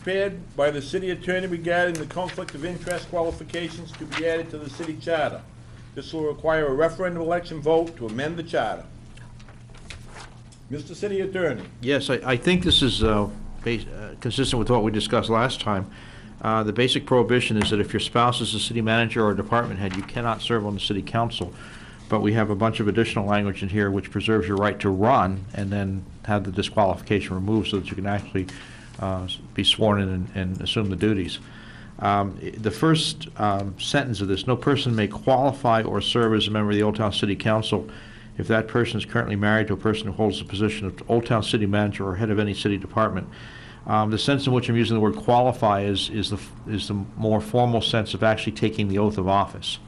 prepared by the city attorney regarding the conflict of interest qualifications to be added to the city charter. This will require a referendum election vote to amend the charter. Mr. City Attorney. Yes, I think this is consistent with what we discussed last time. The basic prohibition is that if your spouse is a city manager or a department head, you cannot serve on the city council. But we have a bunch of additional language in here which preserves your right to run and then have the disqualification removed so that you can actually be sworn in and assume the duties. The first sentence of this: no person may qualify or serve as a member of the Old Town City Council if that person is currently married to a person who holds the position of Old Town City Manager or head of any city department. The sense in which I'm using the word qualify is the more formal sense of actually taking the oath of office.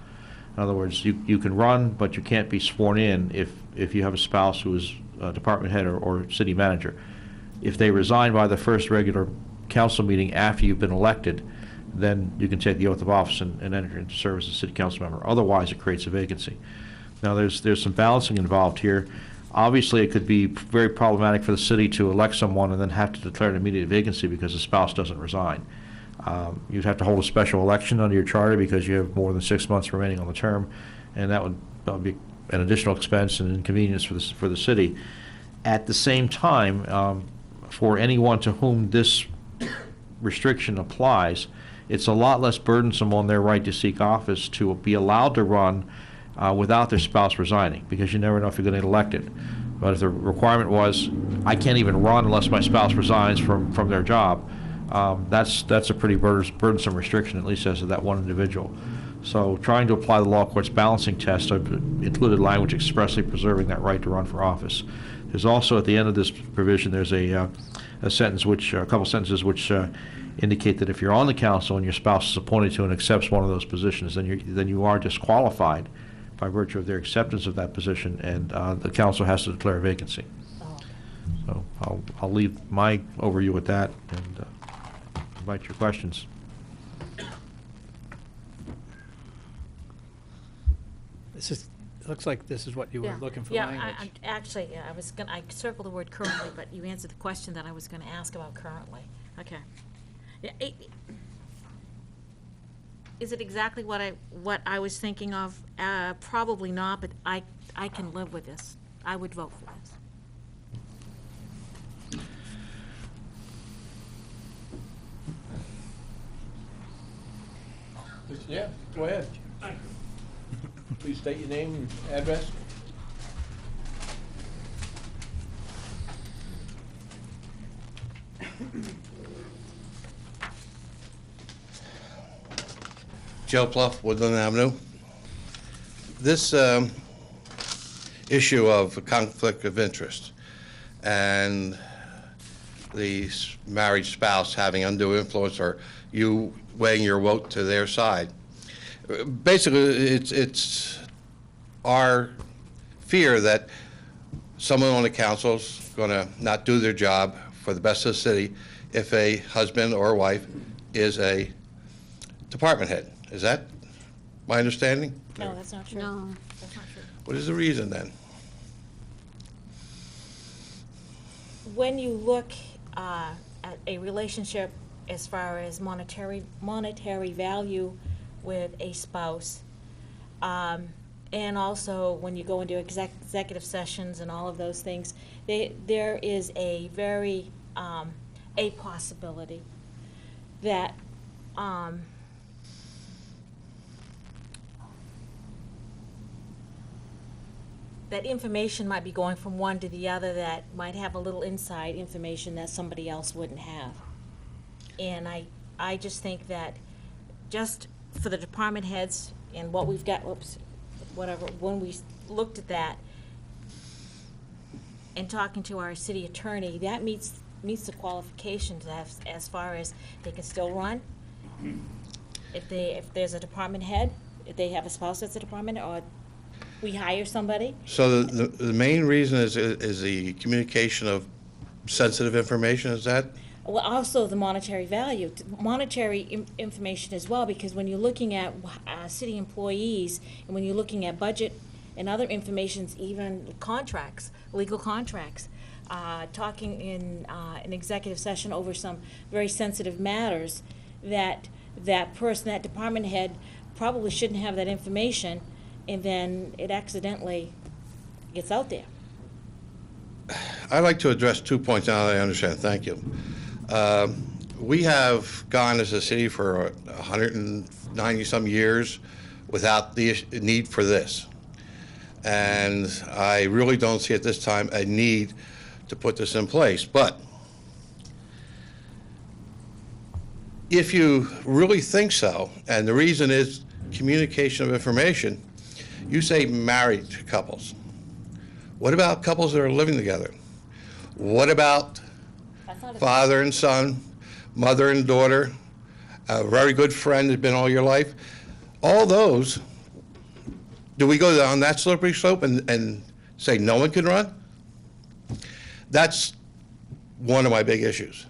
In other words, you can run, but you can't be sworn in if you have a spouse who is a department head or city manager. If they resign by the first regular council meeting after you've been elected, then you can take the oath of office and enter into service as a city council member. Otherwise, it creates a vacancy. Now, there's some balancing involved here. Obviously, it could be very problematic for the city to elect someone and then have to declare an immediate vacancy because the spouse doesn't resign. You'd have to hold a special election under your charter because you have more than 6 months remaining on the term, and that would be an additional expense and inconvenience for the city. At the same time, for anyone to whom this restriction applies, it's a lot less burdensome on their right to seek office to be allowed to run without their spouse resigning, because you never know if you're going to get elected. But if the requirement was, I can't even run unless my spouse resigns from their job, that's a pretty burdensome restriction, at least as to that one individual. So trying to apply the law court's balancing test, I've included language expressly preserving that right to run for office. There's also, at the end of this provision, there's a couple sentences which indicate that if you're on the council and your spouse is appointed to and accepts one of those positions, then you are disqualified by virtue of their acceptance of that position, and the council has to declare a vacancy. So I'll leave my overview with that and invite your questions. It looks like this is what you were looking for. Language. I circled the word currently, but you answered the question that I was going to ask about currently. Okay. Is it exactly what I was thinking of? Probably not, but I can live with this. I would vote for this. Yeah, go ahead. Please state your name and address. Joe Pluff, Woodland Avenue. This issue of conflict of interest and the married spouse having undue influence or you weighing your vote to their side. Basically, it's our fear that someone on the council is going to not do their job for the best of the city if a husband or wife is a department head. Is that my understanding? No, that's not true. No. That's not true. What is the reason then? When you look at a relationship as far as monetary value with a spouse, and also when you go into executive sessions and all of those things, there is a very a possibility that that information might be going from one to the other that might have a little inside information that somebody else wouldn't have. And I just think that just for the department heads and what we've got, when we looked at that and talking to our city attorney, that meets the qualifications as far as they can still run. If there's a department head, if they have a spouse that's a department, or we hire somebody. So the main reason is the communication of sensitive information, is that? Well, also the monetary value, monetary information as well, because when you're looking at city employees and when you're looking at budget and other informations, even contracts, legal contracts, talking in an executive session over some very sensitive matters, that that person, that department head, probably shouldn't have that information, and then it accidentally gets out there. I'd like to address 2 points now that I understand. Thank you. We have gone as a city for 190-some years without the need for this. And I really don't see at this time a need to put this in place. But if you really think so, and the reason is communication of information, you say married couples. What about couples that are living together? What about That's not a- father and son, mother and daughter, a very good friend that's been all your life? All those, do we go down that slippery slope and say no one can run? That's one of my big issues.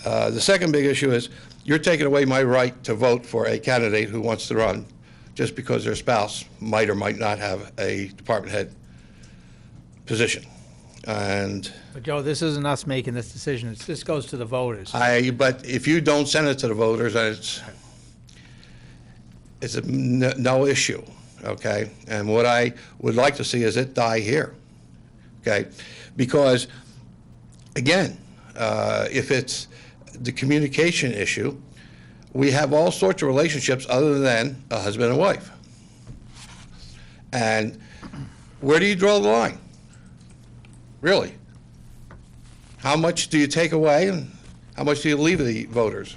The second big issue is you're taking away my right to vote for a candidate who wants to run just because their spouse might or might not have a department head position. And But Joe, this isn't us making this decision. This goes to the voters. but if you don't send it to the voters, then it's a no issue, okay? And what I would like to see is it die here, okay? Because, again, if it's the communication issue, we have all sorts of relationships other than a husband and wife. And where do you draw the line? Really? How much do you take away and how much do you leave the voters?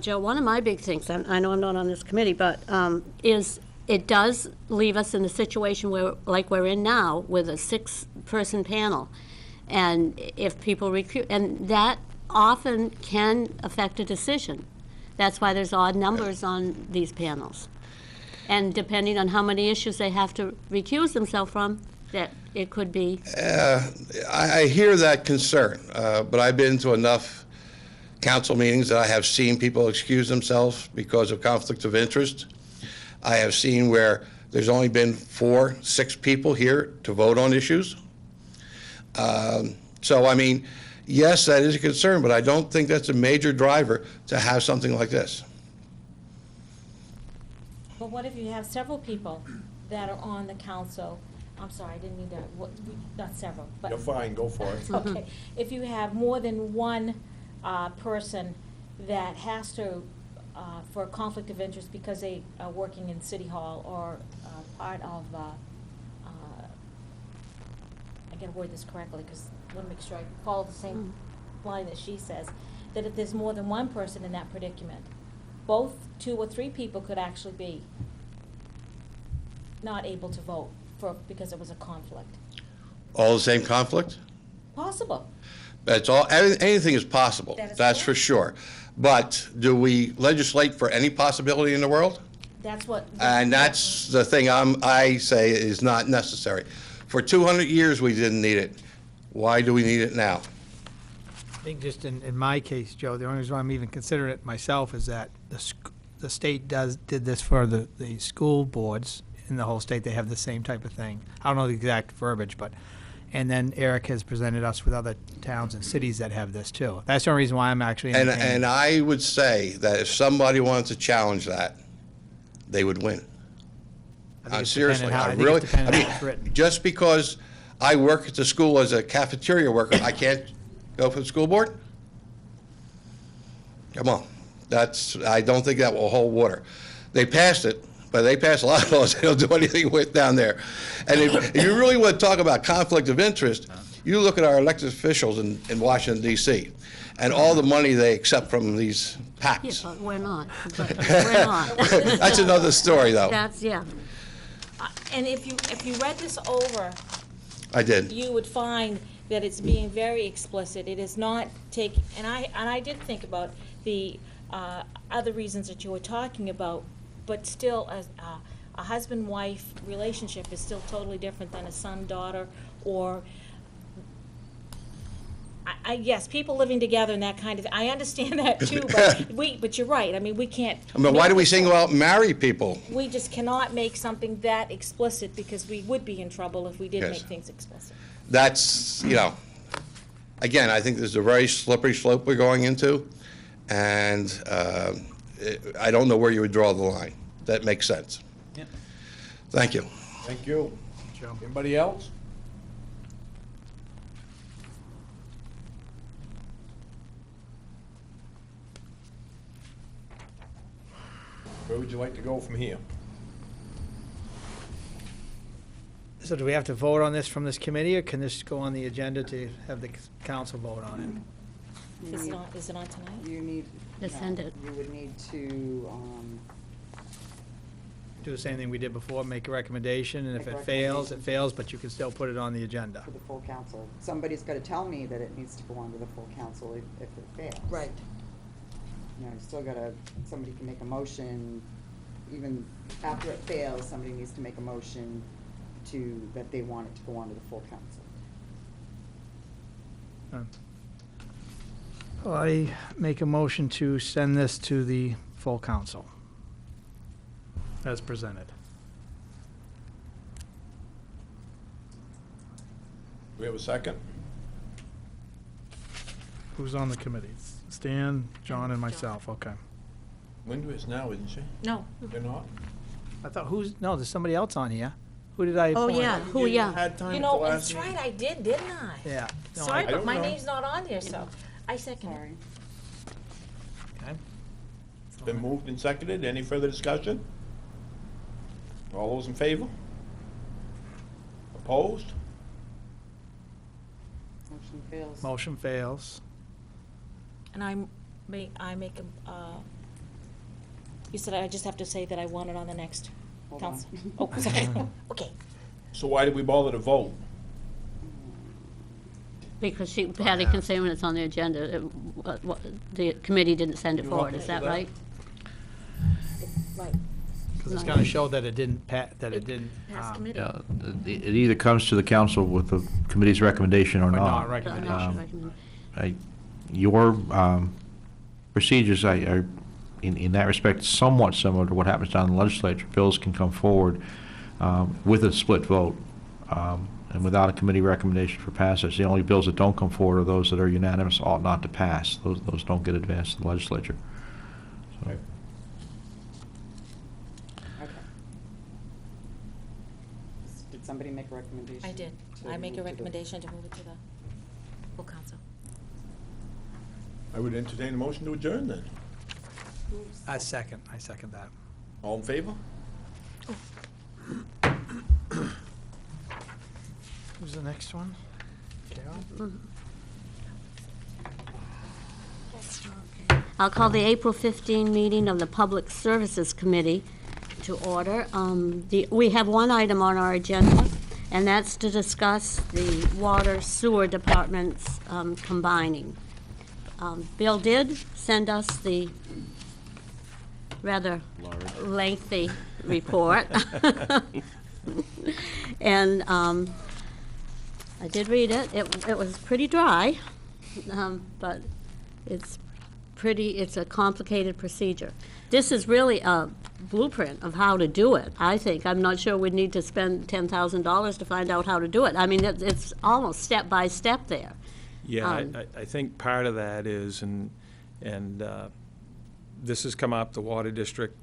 Joe, one of my big things, and I know I'm not on this committee, but is it does leave us in a situation where, like we're in now, with a 6-person panel. And if people recruit, and that often can affect a decision. That's why there's odd numbers on these panels. And depending on how many issues they have to recuse themselves from, that it could be. I hear that concern, but I've been to enough council meetings that I have seen people excuse themselves because of conflict of interest. I have seen where there's only been 4, 6 people here to vote on issues. So, I mean, yes, that is a concern, but I don't think that's a major driver to have something like this. But what if you have several people that are on the council? I'm sorry, I didn't mean to, not several, but. You're fine, go for it. Okay, if you have more than one person that has to, for a conflict of interest because they are working in City Hall or part of, I gotta word this correctly because I wanna make sure I follow the same line that she says, that if there's more than one person in that predicament, both 2 or 3 people could actually be not able to vote because it was a conflict. All the same conflict? Possible. That's all, anything is possible, That is that's for correct. sure. But do we legislate for any possibility in the world? That's what. And that's the thing I say is not necessary. For 200 years, we didn't need it. Why do we need it now? I think just in my case, Joe, the only reason why I'm even considering it myself is that the state did this for the school boards in the whole state. They have the same type of thing. I don't know the exact verbiage, but, and then Eric has presented us with other towns and cities that have this too. That's the only reason why I'm actually entertaining. And I would say that if somebody wanted to challenge that, they would win. I think it's Seriously, dependent how- I I think really, it's dependent I how it's written. mean, just because I work at the school as a cafeteria worker, I can't go for the school board? Come on, I don't think that will hold water. They passed it, but they passed a lot of laws they don't do anything with down there. And if you really want to talk about conflict of interest, you look at our elected officials in Washington, D.C., and all the money they accept from these Yeah, PACs. but we're not. But we're not. That's another story, though. That's, yeah. And if you read this over, I did. you would find that it's being very explicit. It is not taking, and I did think about the other reasons that you were talking about, but still, a husband-wife relationship is still totally different than a son-daughter or yes, people living together and that kind of, I understand that too, but you're right, I mean, we can't. I mean, why make do we this single so- out married people? We just cannot make something that explicit, because we would be in trouble if we did Yes. make things explicit. That's, again, I think this is a very slippery slope we're going into, and I don't know where you would draw the line. That makes sense. Yep. Thank you. Thank you. Joe. Anybody else? Where would you like to go from here? So do we have to vote on this from this committee, or can this go on the agenda to have the council vote on it? Is it on tonight? You need. To send it. You would need to, Do the same thing we did before, make a recommendation, and if Make it a fails, it recommendation. fails, but you can still put it on the agenda. for the full council. Somebody's gotta tell me that it needs to go on to the full council if it fails. Right. You still gotta, somebody can make a motion, even after it fails, somebody needs to make a motion that they want it to go on to the full council. I make a motion to send this to the full council as presented. Do we have a second? Who's on the committee? Stan, John, and myself, okay. Linda is now, isn't she? No. They're not? I thought, no, there's somebody else on here. Who did I Oh, appoint? yeah, You who, gave yeah. Had time You at know, the last that's meeting? right, I did, didn't I? Yeah. No, Sorry, I but don't my know. name's not on there, so I second it. Sorry. Okay. It's been moved and seconded. Any further discussion? All those in favor? Opposed? Motion fails. Motion fails. And I make you said I just have to say that I want it on the next Hold on. council. Oh, sorry, okay. So why did we bother to vote? Because Patty can say when it's on the agenda, the committee didn't send it You forward, okay is that with that? right? Right, Because it's gonna show that it didn't past committee. Yeah, it either comes to the council with the committee's recommendation or Or not not. recommendation. Not recommended. Your procedures are, in that respect, somewhat similar to what happens down in the legislature. Bills can come forward with a split vote and without a committee recommendation for passage. The only bills that don't come forward are those that are unanimous, ought not to pass. Those don't get advanced to the legislature. So, Okay. Okay. Did somebody make a recommendation? I did. to I make move a to the- recommendation to move it to the full council. I would entertain a motion to adjourn then. I second that. All in favor? Who's the next one? Carol? I'll call the April 15 meeting of the Public Services Committee to order. We have one item on our agenda, and that's to discuss the water sewer departments combining. Bill did send us the rather lengthy report. And I did read it. It was pretty dry, but it's a complicated procedure. This is really a blueprint of how to do it, I think. I'm not sure we'd need to spend $10,000 to find out how to do it. I mean, it's almost step by step there. Yeah, I think part of that is, and this has come up, the Water District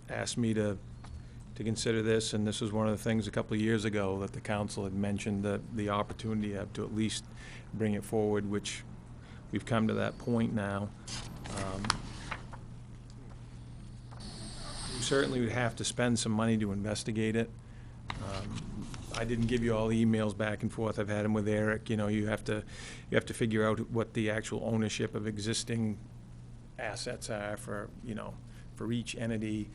asked me to consider this, and this was one of the things a couple of years ago that the council had mentioned, the opportunity to at least bring it forward, which we've come to that point now. We certainly would have to spend some money to investigate it. I didn't give you all the emails back and forth. I've had them with Eric. You know, you have to figure out what the actual ownership of existing assets are for each entity.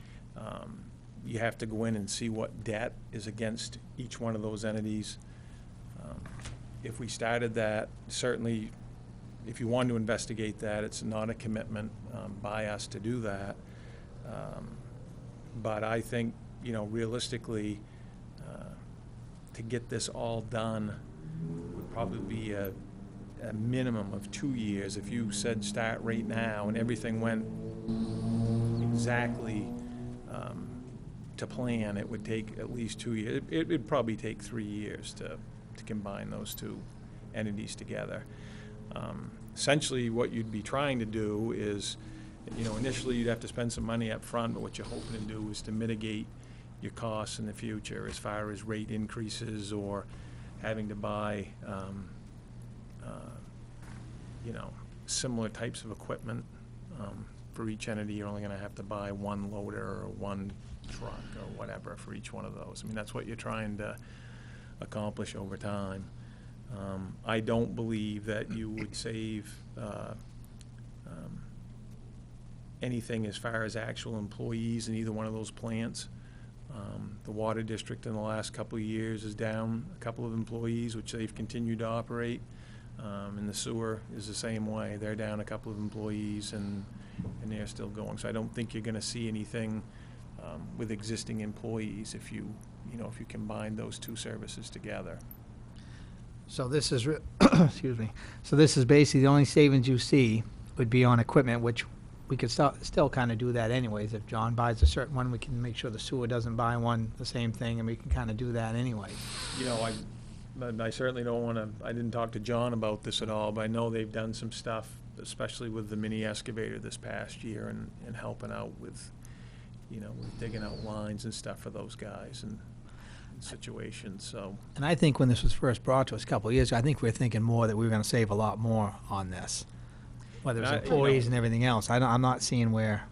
You have to go in and see what debt is against each one of those entities. If we started that, certainly, if you want to investigate that, it's not a commitment by us to do that. But I think, realistically, to get this all done would probably be a minimum of 2 years. If you said start right now and everything went exactly to plan, it would take at least 2 years. It'd probably take 3 years to combine those two entities together. Essentially, what you'd be trying to do is, initially you'd have to spend some money up front, but what you're hoping to do is to mitigate your costs in the future as far as rate increases or having to buy, similar types of equipment. For each entity, you're only going to have to buy one loader or one truck or whatever for each one of those. I mean, that's what you're trying to accomplish over time. I don't believe that you would save anything as far as actual employees in either one of those plants. The water district in the last couple of years is down a couple of employees, which they've continued to operate. And the sewer is the same way. They're down a couple of employees and they're still going. So I don't think you're going to see anything with existing employees if you combine those two services together. So this is, excuse me, so this is basically the only savings you see would be on equipment, which we could still kind of do that anyways. If John buys a certain one, we can make sure the sewer doesn't buy one, the same thing, and we can kind of do that anyway. I certainly don't want to, I didn't talk to John about this at all, but I know they've done some stuff, especially with the mini excavator this past year and helping out with, with digging out lines and stuff for those guys and situations, so. And I think when this was first brought to us a couple of years ago, I think we were thinking more that we were going to save a lot more on this, whether it's employees and everything else. I'm not seeing where.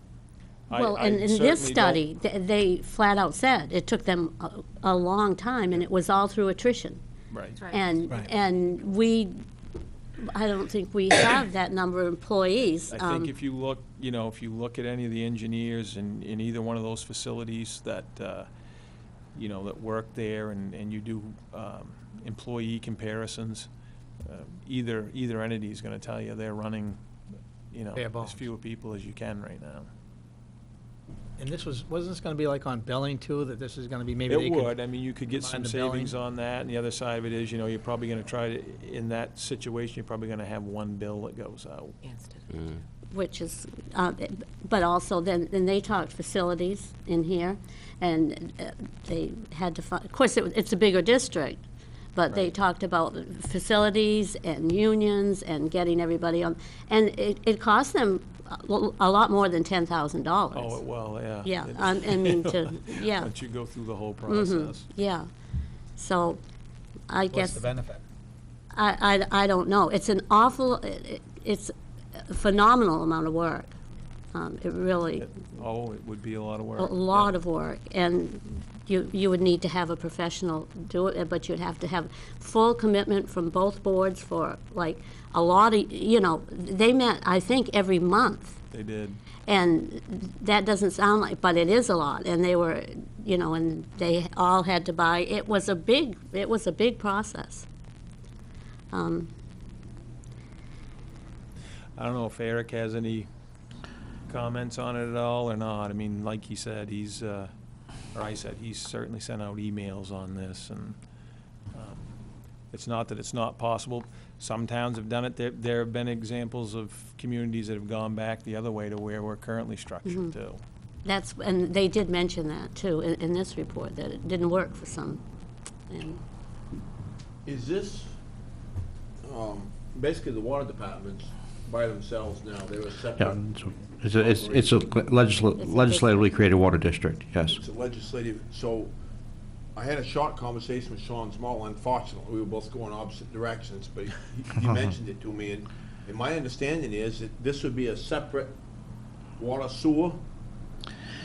Well, I and in this certainly study, they flat out said it took them a long time, and it was all through attrition. Right. And, Right. and I don't think we have that number of employees. I think if you look, if you look at any of the engineers in either one of those facilities that, that work there and you do employee comparisons, either entity is going to tell you they're running, Bare bones. as fewer people as you can right now. And this wasn't this going to be like on billing too, that this is going to be maybe they It could would. I mean, you could get combine some the billing? savings on that, and the other side of it is, you're probably going to try to, in that situation, you're probably going to have one bill that goes out. Which is, but also then they talked facilities in here, and they had to find, of course, it's a bigger district, but they talked about facilities and unions and getting everybody on, and it cost them a lot more than $10,000. Oh, well, yeah. Yeah, I mean, yeah. Once you go through the whole process. Yeah, so I What's guess, the benefit? I don't know. It's an awful, it's a phenomenal amount of work. It really, It would be a lot of work. a lot of work, and you would need to have a professional do it, but you'd have to have full commitment from both boards for, like, a lot of, they met, I think, every month. They did. And that doesn't sound like, but it is a lot, and they were, and they all had to buy, it was a big process. I don't know if Eric has any comments on it at all or not. I mean, like he said, he's certainly sent out emails on this, and it's not that it's not possible. Some towns have done it. There have been examples of communities that have gone back the other way to where we're currently structured too. And they did mention that, too, in this report, that it didn't work for some. And Is this, basically the water departments by themselves now, they're a Yeah, separate. it's a legislatively created water district, yes. It's a legislative, so I had a short conversation with Sean Small. Unfortunately, we were both going opposite directions, but he mentioned it to me, and my understanding is that this would be a separate water sewer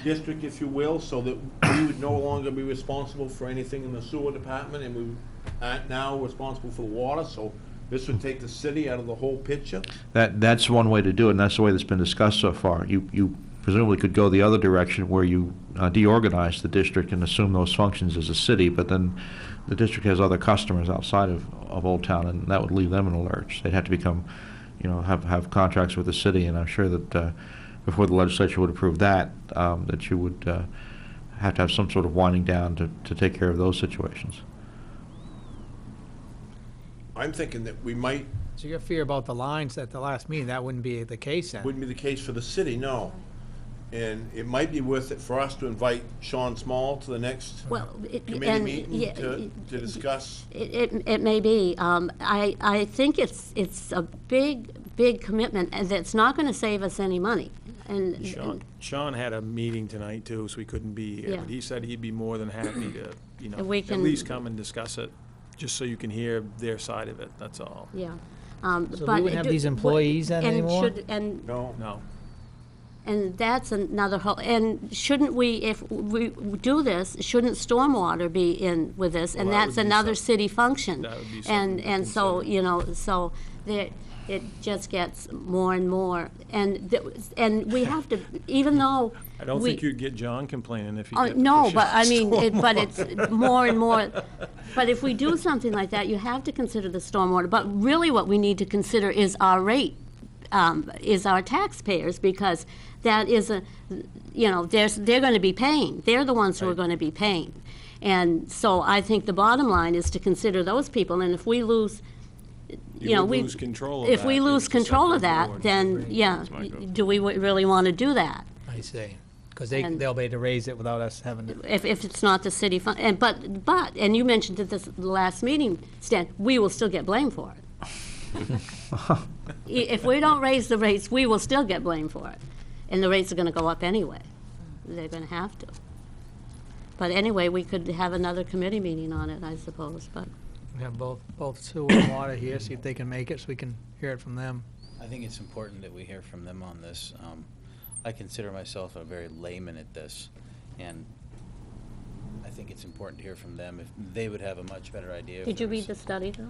district, if you will, so that we would no longer be responsible for anything in the sewer department, and we aren't now responsible for the water, so this would take the city out of the whole picture. That's one way to do it, and that's the way that's been discussed so far. You presumably could go the other direction where you deorganize the district and assume those functions as a city, but then the district has other customers outside of Old Town, and that would leave them in a lurch. They'd have to become, have contracts with the city, and I'm sure that before the legislature would approve that, that you would have to have some sort of winding down to take care of those situations. I'm thinking that we might So you got fear about the lines at the last meeting, that wouldn't be the case then? Wouldn't be the case for the city, no. And it might be worth it for us to invite Sean Small to the next Well, committee and, meeting yeah, to discuss. It may be. I think it's a big commitment, and it's not going to save us any money. And Sean had a meeting tonight too, so he couldn't be here, Yeah. but he said he'd be more than happy to, And we at can- least come and discuss it, just so you can hear their side of it, that's all. yeah. So we but wouldn't have these employees then and anymore? No. No. And that's another whole, and shouldn't we, if we do this, shouldn't stormwater be in with this? And Well, that that's would be another some- city function. that would be something to And so, consider. so there, it just gets more and more. And we have to, even though I don't we- think you'd get John complaining if he Oh, did. no, but I mean, but it's more and more. But if we do something like that, you have to consider the stormwater. But really what we need to consider is our rate, is our taxpayers, because that is they're going to be paying. They're the ones who are Right. going to be paying. And so I think the bottom line is to consider those people. And if we lose, You would we lose control of if we that, lose it's a control of separate that, board. then, yeah, That's my vote. do we really want to do that? I see. Because And- they'll be able to raise it without us having to. If it's not the city fund, and you mentioned at this last meeting, Stan, we will still get blamed for it. If we don't raise the rates, we will still get blamed for it. And the rates are gonna go up anyway. They're gonna have to. But anyway, we could have another committee meeting on it, I suppose, but, We have both sewer and water here, see if they can make it, so we can hear it from them. I think it's important that we hear from them on this. I consider myself a very layman at this, and I think it's important to hear from them if they would have a much better idea. if did you there read the was- study, though?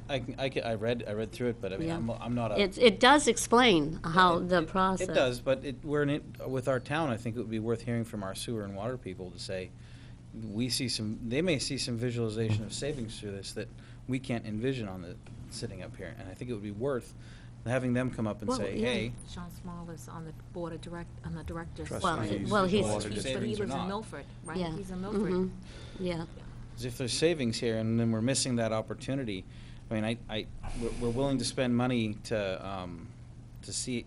I read through it, but I mean, Yeah. I'm not a. It does explain how It- the it- process. It does, but we're in it, with our town, I think it would be worth hearing from our sewer and water people to say, they may see some visualization of savings through this that we can't envision sitting up here. And I think it would be worth having them come up and Well, say, yeah. hey, Sean Small is on the board of on the directors. Trustees. Well, he's- Water But he savings or lives in not. Milford, right? Yeah. He's in Milford. Mhm. Yeah. 'Cause if there's savings here and then we're missing that opportunity, I mean, we're willing to spend money to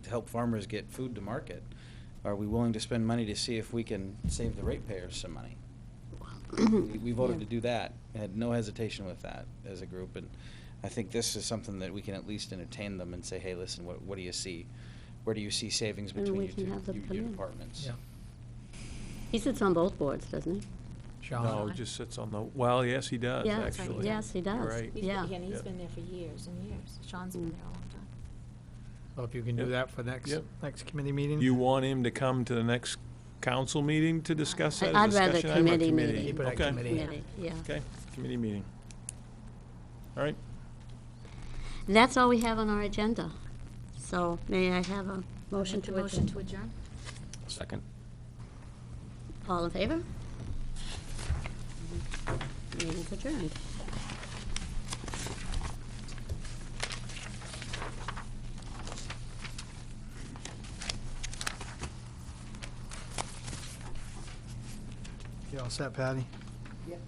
help farmers get food to market. Are we willing to spend money to see if we can save the ratepayers some money? We voted Yeah. to do that, had no hesitation with that as a group, and I think this is something that we can at least entertain them and say, hey, listen, what do you see? Where do you see savings And between we your can two, have them come your in. departments? Yeah. He sits on both boards, doesn't he? Sean? No, it just sits on the, well, yes, he does, Yeah, actually. yes, he does. You're right. Yeah. And he's Yeah. been there for years and years. Sean's been there a long time. So if you can do Yep. that for next Yep. committee meeting? You want him to come to the next council meeting to discuss that? I'd as a rather discussion item or committee committee? meeting. Keep it at Okay. committee. Committee, yeah. Okay, committee meeting. All right. That's all we have on our agenda. So may I have a motion to Motion to adjourn? adjourn? Second. All in favor? Meeting's adjourned. You all set, Patty? Yep.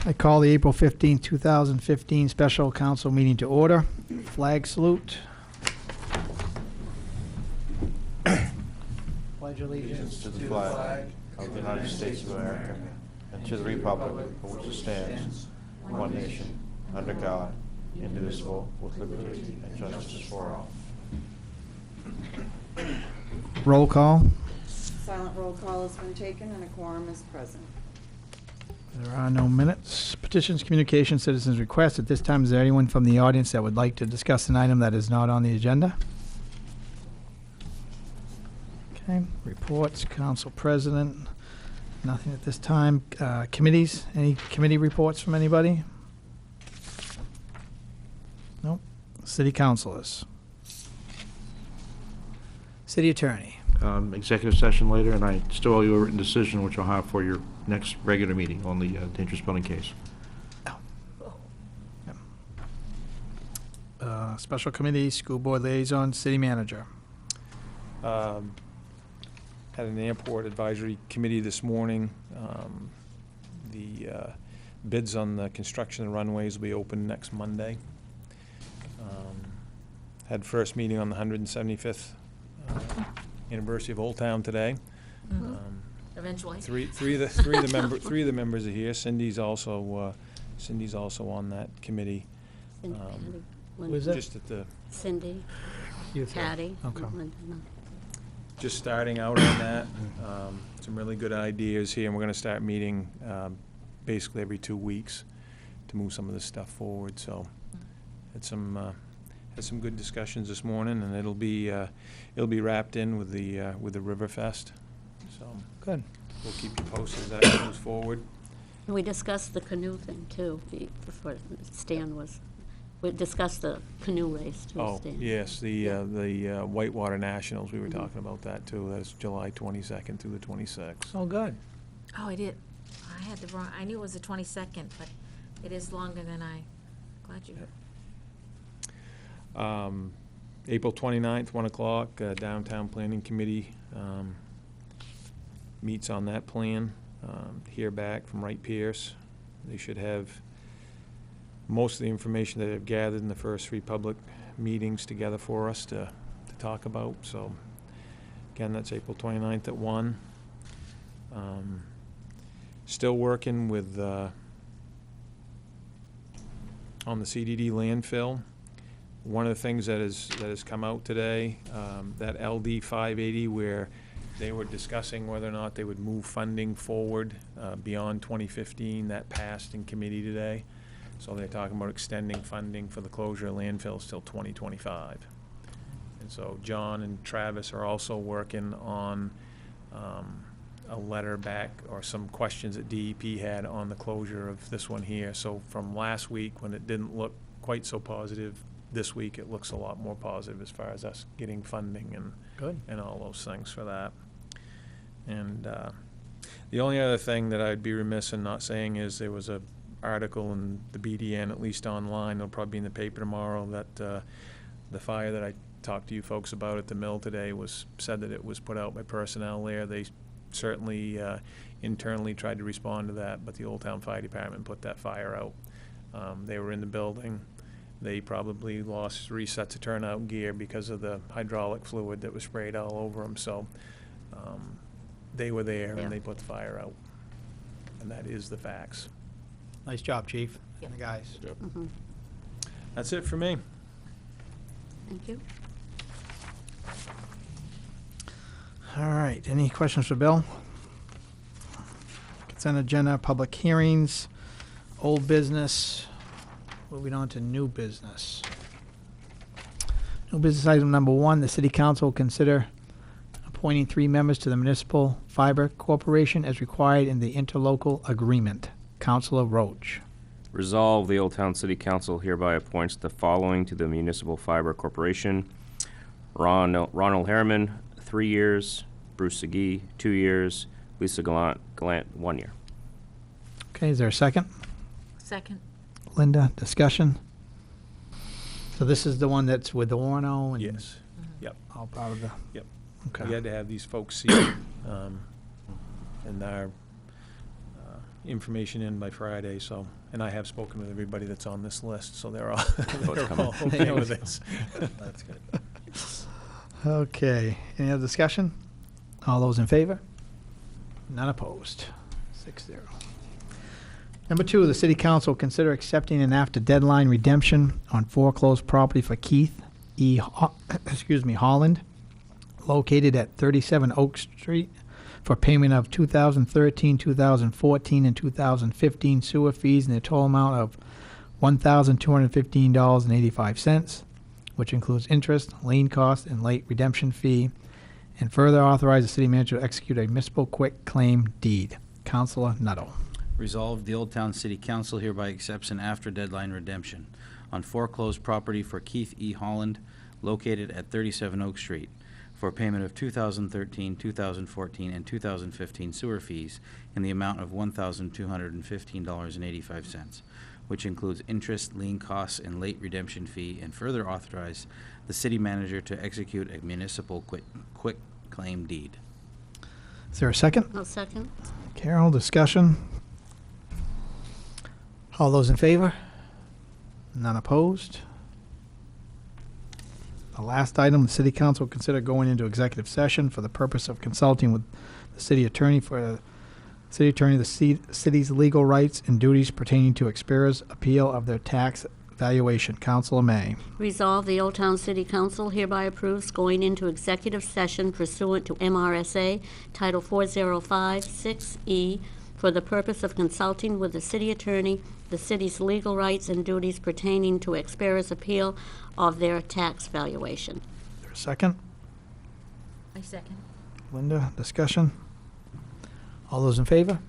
I call the April 15, 2015 special council meeting to order. Flag salute. Pledge allegiance To the flag of the United States of America and to the republic for which it stands, one nation, under God, indivisible, with liberty and justice for all. Roll call. Silent roll call has been taken and a quorum is present. There are no minutes. Petitions, communications, citizens' requests. At this time, is there anyone from the audience that would like to discuss an item that is not on the agenda? Okay, reports, council president, nothing at this time. Committees, any committee reports from anybody? Nope. City councilors. City attorney. Executive session later, and I still owe you a written decision, which I'll have for your next regular meeting on the dangerous building case. Special committee, school board liaison, city manager. Had an airport advisory committee this morning. The bids on the construction of the runways will be open next Monday. Had first meeting on the 175th anniversary of Old Town today. Eventually. Three of the members are here. Cindy's also on that committee. Cindy, Patty, Was Linda. it? Just at the, Cindy, You three. Patty. Okay. Linda, no. just starting out on that. Some really good ideas here, and we're gonna start meeting, basically every 2 weeks to move some of this stuff forward, so. Had some good discussions this morning, and it'll be wrapped in with the Riverfest, so. Good. We'll keep you posted as that moves forward. And we discussed the canoe thing too, before Stan was, we discussed the canoe race too, Oh, Stan. yes, the Whitewater Nationals, we were talking about that too. That's July 22nd through the 26th. Oh, good. Oh, I did. I had the wrong, I knew it was the 22nd, but it is longer than glad you. April 29th, 1 o'clock, Downtown Planning Committee meets on that plan. Hear back from Wright Pierce. They should have most of the information that they've gathered in the first 3 public meetings together for us to talk about. So, again, that's April 29th at 1. Still working with on the CDD landfill. One of the things that has come out today, that LD 580, where they were discussing whether or not they would move funding forward beyond 2015, that passed in committee today. So they're talking about extending funding for the closure of landfills till 2025. And so John and Travis are also working on a letter back, or some questions that DEP had on the closure of this one here. So from last week, when it didn't look quite so positive, this week it looks a lot more positive as far as us getting funding and all those things for that. And the only other thing that I'd be remiss in not saying is there was a article in the BDN, at least online, it'll probably be in the paper tomorrow, that the fire that I talked to you folks about at the mill today said that it was put out by personnel there. They certainly internally tried to respond to that, but the Old Town Fire Department put that fire out. They were in the building. They probably lost 3 sets of turnout gear because of the hydraulic fluid that was sprayed all over them. So they were there, Yeah. and they put the fire out. And that is the facts. Nice job, chief, Yep. and the guys. Mhm. That's it for me. Thank you. All right, any questions for Bill? Consent agenda, public hearings, old business, moving on to new business. New business item number 1, the city council will consider appointing 3 members to the Municipal Fiber Corporation as required in the interlocal agreement. Councilor Roach. Resolve, the Old Town City Council hereby appoints the following to the Municipal Fiber Corporation: Ronald Harriman, 3 years; Bruce Segee, 2 years; Lisa Gallant, 1 year. Okay, is there a second? Second. Linda, discussion? So this is the one that's with the Orno and? Yes. Yep. All part of the? Yep. Okay. We had to have these folks see it, and our information in by Friday, so, and I have spoken with everybody that's on this list, so they're all, they're all okay with this. That's good. Okay, any other discussion? All those in favor? None opposed. 6-0. Number 2, the city council consider accepting an after deadline redemption on foreclosed property for Keith Holland, located at 37 Oak Street, for payment of 2013, 2014, and 2015 sewer fees in the total amount of $1,215.85, which includes interest, lien cost, and late redemption fee, and further authorize the city manager to execute a municipal quick claim deed. Councilor Nuttall. Resolved, the Old Town City Council hereby accepts an after-deadline redemption on foreclosed property for Keith E. Holland, located at 37 Oak Street, for payment of 2013, 2014, and 2015 sewer fees in the amount of $1,215.85, which includes interest, lien costs, and late redemption fee, and further authorize the city manager to execute a municipal quick claim deed. Is there a second? I'll second. Carol, discussion? All those in favor? None opposed? The last item, the city council will consider going into executive session for the purpose of consulting with the city attorney the city's legal rights and duties pertaining to Xpera's appeal of their tax valuation. Councilor May. Resolve, the Old Town City Council hereby approves going into executive session pursuant to MRSA Title 405, 6E, for the purpose of consulting with the city attorney the city's legal rights and duties pertaining to Xpera's appeal of their tax valuation. Is there a second? I second. Linda, discussion? All those in favor?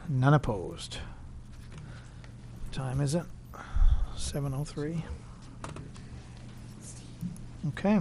None opposed. What time is it? 7:03. Okay.